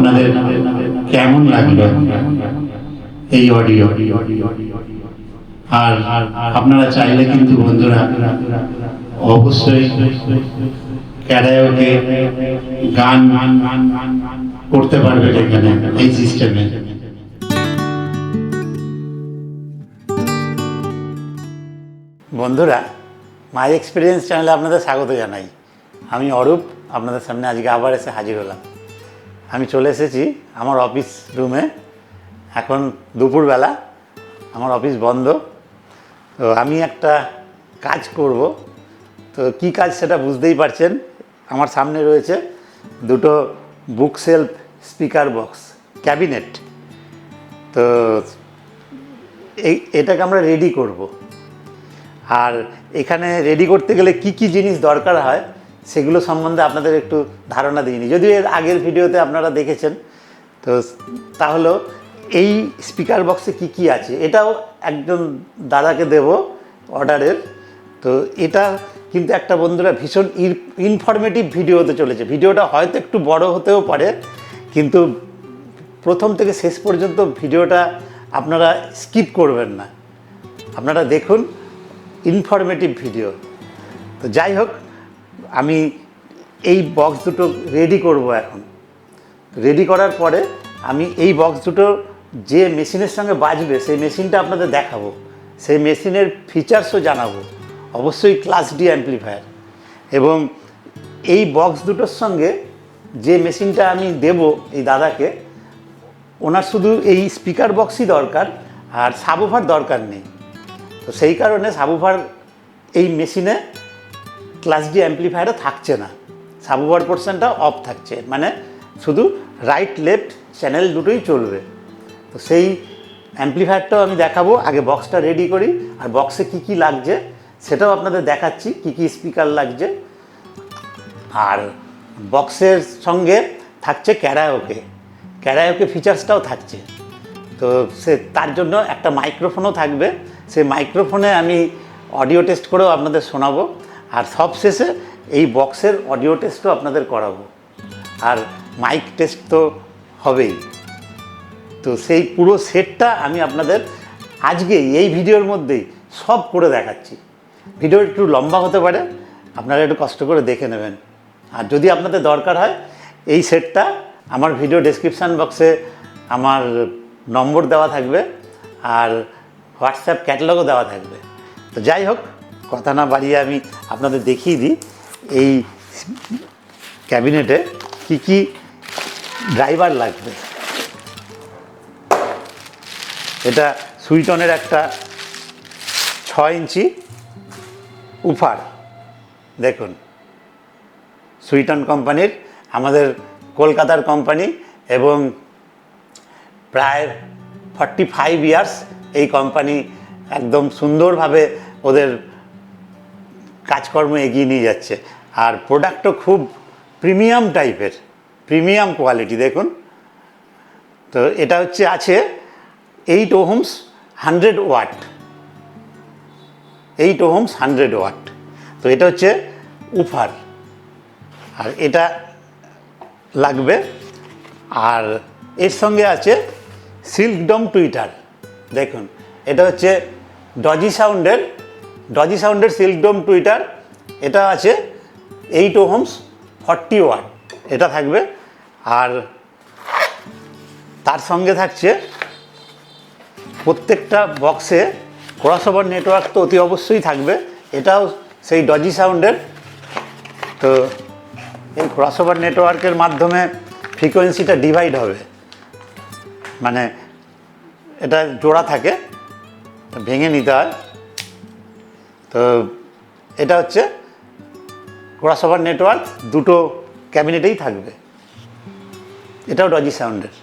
আপনাদের কেমন লাগলো এই অডিও। আর আপনারা চাইলে কিন্তু বন্ধুরা অবশ্যই ক্যারাওকে গান করতে পারবেন এখানে এই সিস্টেমে। বন্ধুরা, মাই এক্সপিরিয়েন্স চ্যানেলে আপনাদের স্বাগত জানাই। আমি অরূপ, আপনাদের সামনে আজকে আবার এসে হাজির হলাম। আমি চলে এসেছি আমার অফিস রুমে। এখন দুপুরবেলা, আমার অফিস বন্ধ। তো আমি একটা কাজ করব। তো কি কাজ সেটা বুঝতেই পারছেন। আমার সামনে রয়েছে দুটো বুক সেলফ স্পিকার বক্স ক্যাবিনেট। তো এটাকে আমরা রেডি করব। আর এখানে রেডি করতে গেলে কি কি জিনিস দরকার হয় সেগুলো সম্বন্ধে আপনাদের একটু ধারণা দিইনি, যদিও এর আগের ভিডিওতে আপনারা দেখেছেন। তো তাহলে এই স্পিকার বক্সে কি কি আছে এটাও একজন দাদাকে দেব অর্ডারের। তো এটা কিন্তু একটা বন্ধুরা ভীষণ ইনফরমেটিভ ভিডিও হতে চলেছে। ভিডিওটা হয়তো একটু বড় হতেও পারে, কিন্তু প্রথম থেকে শেষ পর্যন্ত ভিডিওটা আপনারা স্কিপ করবেন না, আপনারা দেখুন, ইনফরমেটিভ ভিডিও। তো যাই হোক, আমি এই বক্স দুটো রেডি করব। এখন রেডি করার পরে আমি এই বক্স দুটো যে মেশিনের সঙ্গে বাজবে সেই মেশিনটা আপনাদের দেখাবো, সেই মেশিনের ফিচার্সও জানাবো, অবশ্যই ক্লাস ডি অ্যাম্প্লিফায়ার। এবং এই বক্স দুটোর সঙ্গে যে মেশিনটা আমি দেব এই দাদাকে, ওনার শুধু এই স্পিকার বক্সই দরকার, আর সাবউফার দরকার নেই। তো সেই কারণে সাবউফার এই মেশিনে ক্লাস ডি অ্যাম্প্লিফায়ারে থাকছে না, সাবউফার পোর্শনটা অফ থাকছে, মানে শুধু রাইট লেফট চ্যানেল দুটোই চলবে। তো সেই অ্যাম্প্লিফায়ারটাও আমি দেখাবো। আগে বক্সটা রেডি করি, আর বক্সে কি কি লাগছে সেটাও আপনাদের দেখাচ্ছি, কি কি স্পিকার লাগছে। আর বক্সের সঙ্গে থাকছে ক্যারাওকে ফিচার্সটাও থাকছে। তো তার জন্য একটা মাইক্রোফোনও থাকবে। সেই মাইক্রোফোনে আমি অডিও টেস্ট করেও আপনাদের শোনাবো, আর সবশেষে এই বক্সের অডিও টেস্টও আপনাদের করাবো, আর মাইক টেস্ট তো হবেই। তো সেই পুরো সেটটা আমি আপনাদের আজকে এই ভিডিওর মধ্যেই সব করে দেখাচ্ছি। ভিডিও একটু লম্বা হতে পারে, আপনারা একটু কষ্ট করে দেখে নেবেন। আর যদি আপনাদের দরকার হয় এই সেটটা, আমার ভিডিও ডেসক্রিপশান বক্সে আমার নম্বর দেওয়া থাকবে, আর হোয়াটসঅ্যাপ ক্যাটালগও দেওয়া থাকবে। তো যাই হোক, কথা না বাড়িয়ে আমি আপনাদের দেখিয়ে দিই এই ক্যাবিনেটে কি কি ড্রাইভার লাগবে। এটা সুইটনের একটা 6 ইঞ্চি উফার, দেখুন, সুইটন কোম্পানির, আমাদের কলকাতার কোম্পানি, এবং প্রায় 45 ইয়ার্স এই কোম্পানি একদম সুন্দরভাবে ওদের কাজকর্ম এগিয়ে নিয়ে যাচ্ছে। আর প্রোডাক্টও খুব প্রিমিয়াম টাইপের, প্রিমিয়াম কোয়ালিটি। দেখুন, তো এটা হচ্ছে আছে 8 ohms 100 ওয়াট, 8 ohms 100 ওয়াট। তো এটা হচ্ছে উফার, আর এটা লাগবে। আর এর সঙ্গে আছে সিল্ক ডম টুইটার। দেখুন, এটা হচ্ছে ডজি সাউন্ডের সিল্ক ডম টুইটার। এটা আছে 8 ohms 40 ওয়াট, এটা থাকবে। আর তার সঙ্গে থাকছে প্রত্যেকটা বক্সে ক্রসওভার নেটওয়ার্ক তো অতি অবশ্যই থাকবে, এটাও সেই ডজি সাউন্ডের। তো এই ক্রসওভার নেটওয়ার্কের মাধ্যমে ফ্রিকোয়েন্সিটা ডিভাইড হবে, মানে এটা জোড়া থাকে, ভেঙে নিতে হয়। তো এটা হচ্ছে ক্রসওভার নেটওয়ার্ক, দুটো ক্যাবিনেটেই থাকবে, এটাও ডজি সাউন্ডের।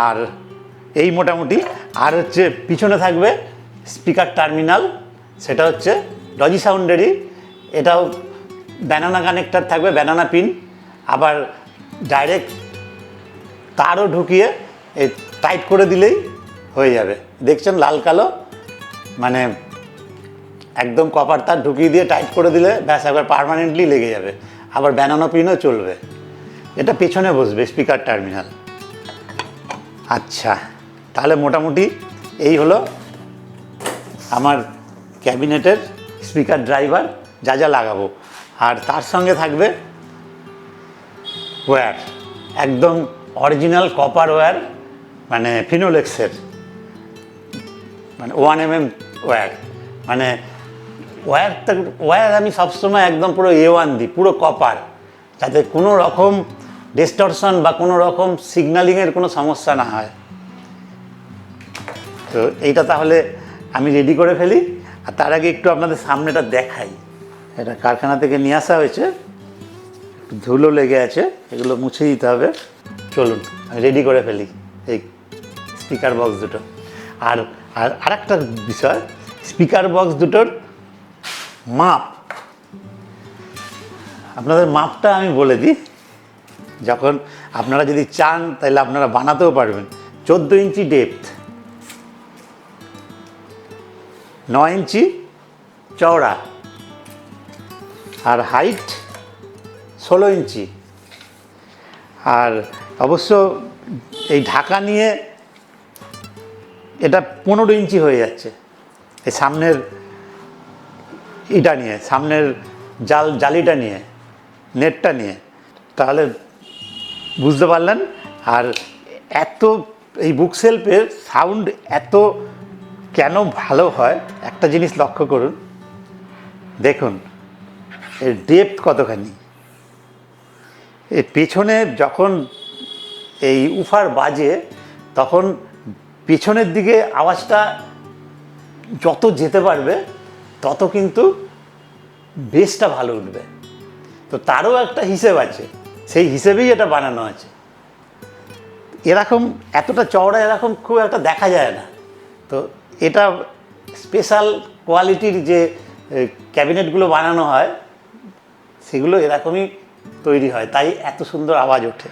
আর এই মোটামুটি, আর হচ্ছে পিছনে থাকবে স্পিকার টার্মিনাল, সেটা হচ্ছে ডজি সাউন্ডেরই, এটাও ব্যানানা কানেক্টার থাকবে, ব্যানানা পিন। আবার ডাইরেক্ট তারও ঢুকিয়ে এই টাইট করে দিলেই হয়ে যাবে। দেখছেন লাল কালো, মানে একদম কপার তার ঢুকিয়ে দিয়ে টাইট করে দিলে ব্যাস একবার পার্মানেন্টলি লেগে যাবে। আবার ব্যানানা পিনও চলবে। এটা পেছনে বসবে স্পিকার টার্মিনাল। আচ্ছা, তাহলে মোটামুটি এই হলো আমার ক্যাবিনেটের স্পিকার ড্রাইভার, যা যা লাগাবো। আর তার সঙ্গে থাকবে ওয়্যার, একদম অরিজিনাল কপার ওয়্যার, মানে ফিনোলেক্সের, মানে 1mm ওয়্যার। মানে ওয়্যার আমি সবসময় একদম পুরো A1 দিই, পুরো কপার, যাতে কোনো রকম ডিস্টরশন বা কোনো রকম সিগন্যালিংয়ের কোনো সমস্যা না হয়। তো এইটা তাহলে আমি রেডি করে ফেলি। আর তার আগে একটু আপনাদের সামনেটা দেখাই। এটা কারখানা থেকে নিয়ে আসা হয়েছে, একটু ধুলো লেগে আছে, এগুলো মুছে দিতে হবে। চলুন আমি রেডি করে ফেলি এই স্পিকার বক্স দুটো। আর আর আরেকটা বিষয়, স্পিকার বক্স দুটোর মাপ, আপনাদের মাপটা আমি বলে দিই, যখন আপনারা যদি চান তাহলে আপনারা বানাতেও পারবেন। 14 ইঞ্চি ডেপথ, 9 ইঞ্চি চওড়া, আর হাইট 16 ইঞ্চি। আর অবশ্য এই ঢাকা নিয়ে এটা 15 ইঞ্চি হয়ে যাচ্ছে, এই সামনের এটা নিয়ে, সামনের জালিটা নিয়ে, নেটটা নিয়ে। তাহলে বুঝতে পারলেন। আর এত এই বুকশেলফের সাউন্ড এত কেন ভালো হয়, একটা জিনিস লক্ষ্য করুন, দেখুন এর ডেপথ কতখানি। এর পেছনে যখন এই উফার বাজে, তখন পেছনের দিকে আওয়াজটা যত যেতে পারবে তত কিন্তু বেসটা ভালো উঠবে। তো তারও একটা হিসেব আছে, সেই হিসেবেই এটা বানানো আছে। এরকম এতটা চওড়া এরকম খুব একটা দেখা যায় না। তো এটা স্পেশাল কোয়ালিটির যে ক্যাবিনেটগুলো বানানো হয়, সেগুলো এরকমই তৈরি হয়, তাই এত সুন্দর আওয়াজ ওঠে।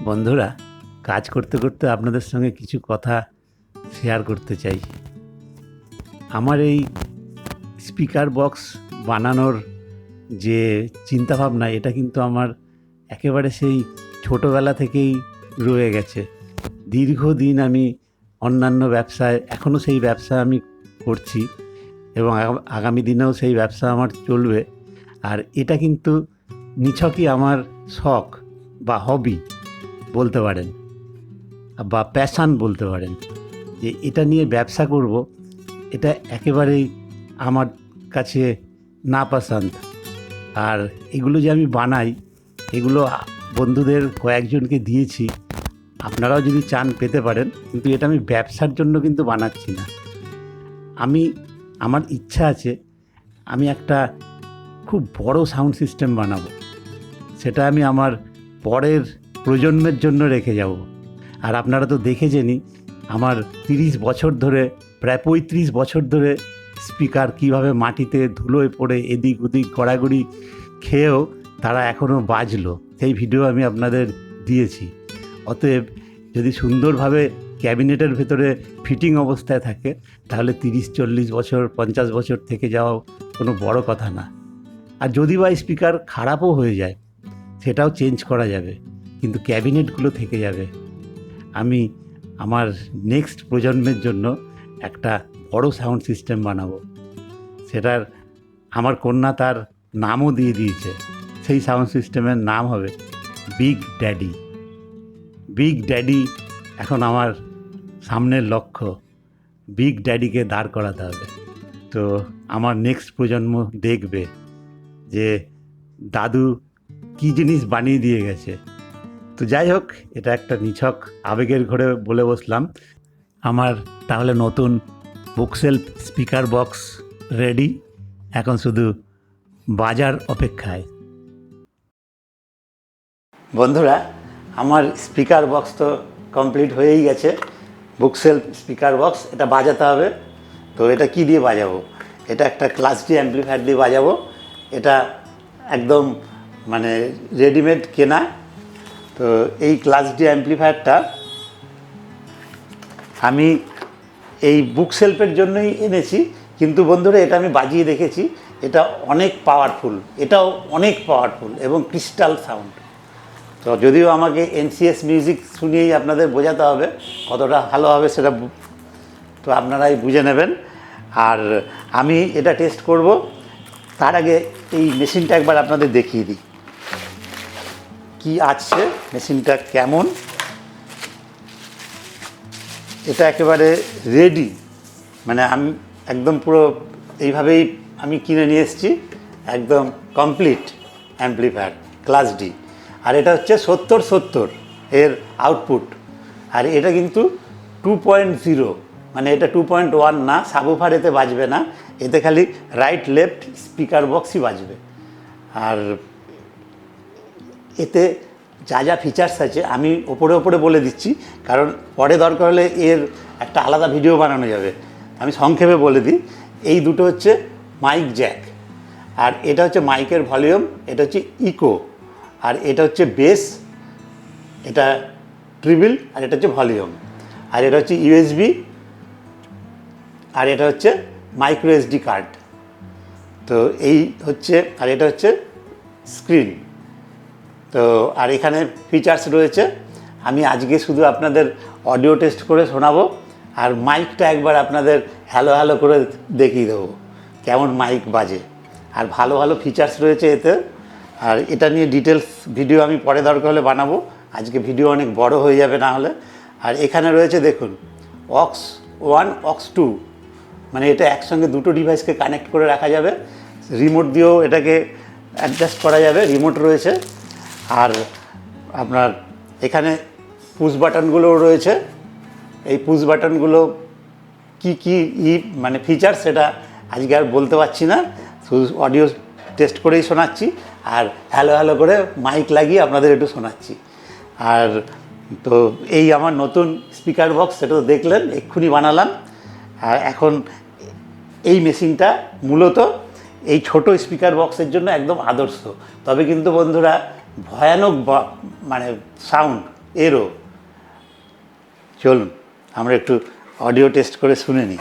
বন্ধুরা, কাজ করতে করতে আপনাদের সঙ্গে কিছু কথা শেয়ার করতে চাই। আমার এই স্পিকার বক্স বানানোর যে চিন্তাভাবনা, এটা কিন্তু আমার একেবারে সেই ছোটোবেলা থেকেই রয়ে গেছে। দীর্ঘদিন আমি অন্যান্য ব্যবসায়, এখনও সেই ব্যবসা আমি করছি এবং আগামী দিনেও সেই ব্যবসা আমার চলবে। আর এটা কিন্তু নিছকই আমার শখ বা হবি বলতে পারেন, বা প্যাশান বলতে পারেন, যে এটা নিয়ে ব্যবসা করব, এটা একেবারেই আমার কাছে নাপসন্দ। আর এগুলো যে আমি বানাই, এগুলো বন্ধুদের কয়েকজনকে দিয়েছি, আপনারাও যদি চান পেতে পারেন। কিন্তু এটা আমি ব্যবসার জন্য কিন্তু বানাচ্ছি না। আমার ইচ্ছা আছে, আমি একটা খুব বড় সাউন্ড সিস্টেম বানাবো, সেটা আমি আমার পরের প্রজন্মের জন্য রেখে যাব। আর আপনারা তো দেখেছেনই, আমার 30 বছর ধরে, প্রায় 35 বছর ধরে স্পিকার কীভাবে মাটিতে ধুলোয় পড়ে এদিক ওদিক গড়াগড়ি খেয়েও তারা এখনও বাজলো, সেই ভিডিও আমি আপনাদের দিয়েছি। অতএব যদি সুন্দরভাবে ক্যাবিনেটের ভেতরে ফিটিং অবস্থায় থাকে, তাহলে 30-40 বছর 50 বছর থেকে যাওয়া কোনো বড় কথা না। আর যদি বা স্পিকার খারাপও হয়ে যায়, সেটাও চেঞ্জ করা যাবে, কিন্তু ক্যাবিনেটগুলো থেকে যাবে। আমি আমার নেক্সট প্রজন্মের জন্য একটা বড় সাউন্ড সিস্টেম বানাবো, সেটার আমার কন্যা তার নামও দিয়ে দিয়েছে। সেই সাউন্ড সিস্টেমের নাম হবে বিগ ড্যাডি। বিগ ড্যাডি এখন আমার সামনের লক্ষ্য, বিগ ড্যাডিকে দাঁড় করাতে হবে। তো আমার নেক্সট প্রজন্ম দেখবে যে দাদু কী জিনিস বানিয়ে দিয়ে গেছে। তো যাই হোক, এটা একটা নিছক আবেগের ঘরে বলে বসলাম। আমার তাহলে নতুন বুকশেলফ স্পিকার বক্স রেডি, এখন শুধু বাজার অপেক্ষায়। বন্ধুরা, আমার স্পিকার বক্স তো কমপ্লিট হয়েই গেছে। বুকশেলফ স্পিকার বক্স, এটা বাজাতে হবে। তো এটা কি দিয়ে বাজাবো? এটা একটা ক্লাস ডি অ্যাম্প্লিফায়ার দিয়ে বাজাবো। এটা একদম মানে রেডিমেড কেনা। তো এই ক্লাস ডি অ্যাম্প্লিফায়ারটা আমি এই বুকশেলফের জন্যই এনেছি, কিন্তু বন্ধুরা এটা আমি বাজিয়ে দেখেছি, এটা অনেক পাওয়ারফুল, এটাও অনেক পাওয়ারফুল এবং ক্রিস্টাল সাউন্ড। তো যদিও আমাকে এনসিএস মিউজিক শুনিয়েই আপনাদের বোঝাতে হবে কতটা ভালো হবে সেটা, তো আপনারাই বুঝে নেবেন। আর আমি এটা টেস্ট করব, তার আগে এই মেশিনটা একবার আপনাদের দেখিয়ে দিই কি আছে, মেশিনটা কেমন। এটা একেবারে রেডি, মানে আমি একদম পুরো এইভাবেই আমি কিনে নিয়ে এসেছি, একদম কমপ্লিট অ্যাম্পলিফায়ার ক্লাস ডি। আর এটা হচ্ছে 70-70 এর আউটপুট। আর এটা কিন্তু 2.0, মানে এটা 2.1 না, সাবউফার এতে বাজবে না, এতে খালি রাইট লেফট স্পিকার বক্সই বাজবে। আর এতে যা যা ফিচার্স আছে আমি ওপরে বলে দিচ্ছি, কারণ পরে দরকার হলে এর একটা আলাদা ভিডিও বানানো যাবে। আমি সংক্ষেপে বলে দিই, এই দুটো হচ্ছে মাইক জ্যাক, আর এটা হচ্ছে মাইকের ভলিউম, এটা হচ্ছে ইকো, আর এটা হচ্ছে বেস, এটা ট্রিবল, আর এটা হচ্ছে ভলিউম, আর এটা হচ্ছে ইউএসবি, আর এটা হচ্ছে মাইক্রো এসডি কার্ড। তো এই হচ্ছে, আর এটা হচ্ছে স্ক্রিন। তো আর এখানে ফিচার্স রয়েছে, আমি আজকে শুধু আপনাদের অডিও টেস্ট করে শোনাবো, আর মাইকটা একবার আপনাদের হ্যালো হ্যালো করে দেখিয়ে দেবো কেমন মাইক বাজে। আর ভালো ভালো ফিচার্স রয়েছে এতে, আর এটা নিয়ে ডিটেলস ভিডিও আমি পরে দরকার হলে বানাবো, আজকে ভিডিও অনেক বড় হয়ে যাবে না হলে। আর এখানে রয়েছে দেখুন অক্স 1 অক্স 2, মানে এটা একসঙ্গে দুটো ডিভাইসকে কানেক্ট করে রাখা যাবে, রিমোট দিয়েও এটাকে অ্যাডজাস্ট করা যাবে, রিমোট রয়েছে। আর আপনার এখানে পুশ বাটনগুলোও রয়েছে, এই পুশ বাটনগুলো কি মানে ফিচার সেটা আজকে আর বলতে পারছি না, শুধু অডিও টেস্ট করেই শোনাচ্ছি, আর হ্যালো হ্যালো করে মাইক লাগিয়ে আপনাদের একটু শোনাচ্ছি। আর তো এই আমার নতুন স্পিকার বক্স, সেটা তো দেখলেন, এক্ষুনি বানালাম। আর এখন এই মেশিনটা মূলত এই ছোট স্পিকার বক্সের জন্য একদম আদর্শ, তবে কিন্তু বন্ধুরা ভয়ানক মানে সাউন্ড এরও। চলুন আমরা একটু অডিও টেস্ট করে শুনে নিই।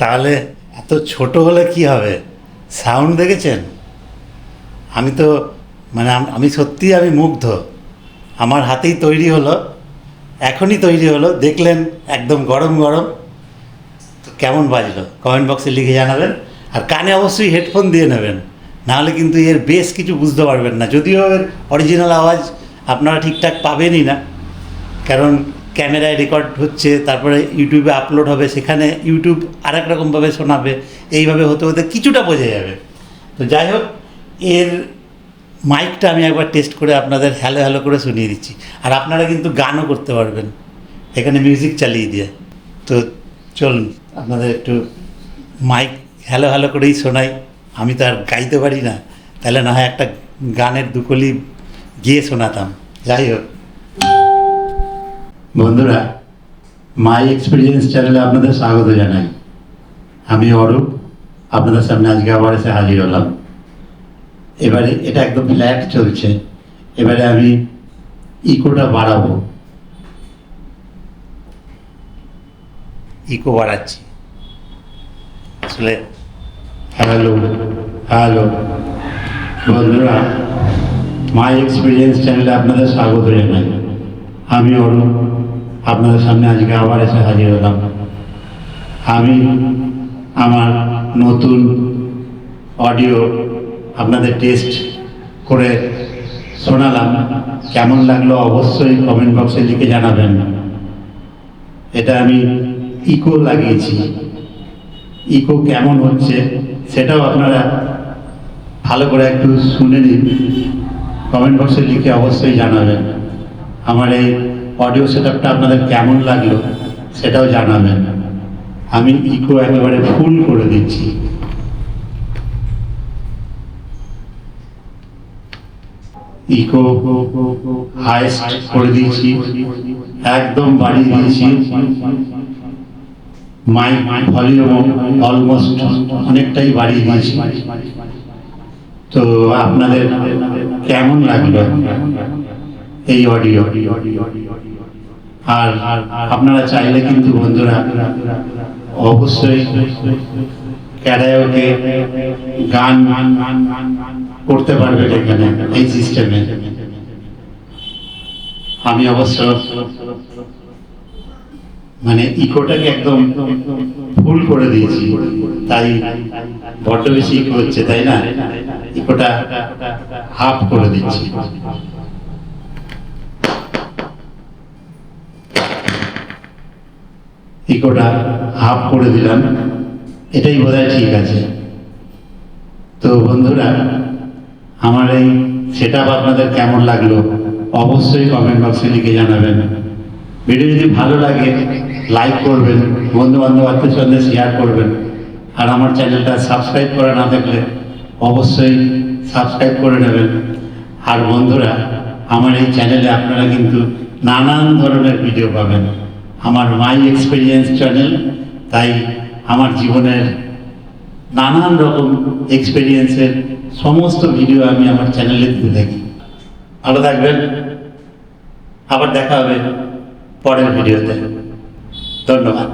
তাহলে এত ছোট হলে কি হবে, সাউন্ড দেখেছেন? আমি তো মানে আমি সত্যিই আমি মুগ্ধ, আমার হাতেই তৈরি হলো, এখনই তৈরি হলো, দেখলেন একদম গরম গরম। তো কেমন বাজলো কমেন্ট বক্সে লিখে জানাবেন, আর কানে অবশ্যই হেডফোন দিয়ে নেবেন, নাহলে কিন্তু এর বেশ কিছু বুঝতে পারবেন না, যদিও এর অরিজিনাল আওয়াজ আপনারা ঠিকঠাক পাবেনই না, কারণ ক্যামেরায় রেকর্ড হচ্ছে, তারপরে ইউটিউবে আপলোড হবে, সেখানে ইউটিউব আরেক রকমভাবে শোনাবে, এইভাবে হতে হতে কিছুটা বোঝা যাবে। তো যাই হোক, এর মাইকটা আমি একবার টেস্ট করে আপনাদের হ্যালো হ্যালো করে শুনিয়ে দিচ্ছি, আর আপনারা কিন্তু গানও করতে পারবেন, এখানে মিউজিক চালিয়ে দিয়ে। তো চলুন আপনাদের একটু মাইক হ্যালো হ্যালো করেই শোনাই। আমি তো আর গাইতে পারি না, তাহলে না হয় একটা গানের দুকলি গিয়ে শোনাতাম। যাই হোক বন্ধুরা, মাই এক্সপিরিয়েন্স চ্যানেলে আপনাদের স্বাগত জানাই। আমি অরূপ, আপনাদের সামনে আজকে আবার এসে হাজির হলাম। এবারে এটা একদম ফ্ল্যাট চলছে, এবারে আমি ইকোটা বাড়াবো। ইকো বাড়াচ্ছি আসলে। হ্যালো হ্যালো বন্ধুরা, মাই এক্সপিরিয়েন্স চ্যানেলে আপনাদের স্বাগত জানাই। আমি অরূপ, আপনাদের সামনে আজকে আবার এসে হাজির হলাম। আমি আমার নতুন অডিও আপনাদের টেস্ট করে শোনালাম। কেমন লাগলো অবশ্যই কমেন্ট বক্সে লিখে জানাবেন। এটা আমি ইকো লাগিয়েছি, ইকো কেমন হচ্ছে সেটাও আপনারা ভালো করে একটু শুনে নিন, কমেন্ট বক্সে লিখে অবশ্যই জানাবেন। আমার এই অডিও সেটআপটা আপনাদের কেমন লাগলো সেটাও জানাবেন। আমি ইকো একেবারে ফুল করে দিচ্ছি। ইকো হাইস্ট করে দিয়েছি, একদম বাড়িয়ে দিয়েছি। মাইক ভলিউম অলমোস্ট অনেকটাই বাড়িয়ে দিয়েছি। তো আপনাদের কেমন লাগলো এই অডিও? আর আপনারা চাইলে কিন্তু বন্ধুরা অবশ্যই ক্যারাওকে গান করতে পারবেন এখানে এই সিস্টেমে। আমি অবশ্য মানে ইকোটাকে একদম ফুল করে দিয়েছি, তাই বড্ড বেশি ইকো হচ্ছে, তাই না? ইকোটা হাফ করে দিচ্ছি। ইকোটা হাফ করে দিলাম, এটাই বোধহয় ঠিক আছে। তো বন্ধুরা, আমার এই সেটআপ আপনাদের কেমন লাগলো অবশ্যই কমেন্ট বক্সে লিখে জানাবেন। ভিডিও যদি ভালো লাগে লাইক করবেন, বন্ধু বান্ধব আত্মীয় সঙ্গে শেয়ার করবেন। আর আমার চ্যানেলটা সাবস্ক্রাইব করা না থাকলে অবশ্যই সাবস্ক্রাইব করে নেবেন। আর বন্ধুরা, আমার এই চ্যানেলে আপনারা কিন্তু নানান ধরনের ভিডিও পাবেন। আমার মাই এক্সপিরিয়েন্স চ্যানেল, তাই আমার জীবনের নানান রকম এক্সপিরিয়েন্সের সমস্ত ভিডিও আমি আমার চ্যানেলে দিতে থাকি। ভালো থাকবেন, আবার দেখা হবে পরের ভিডিওতে। ধন্যবাদ।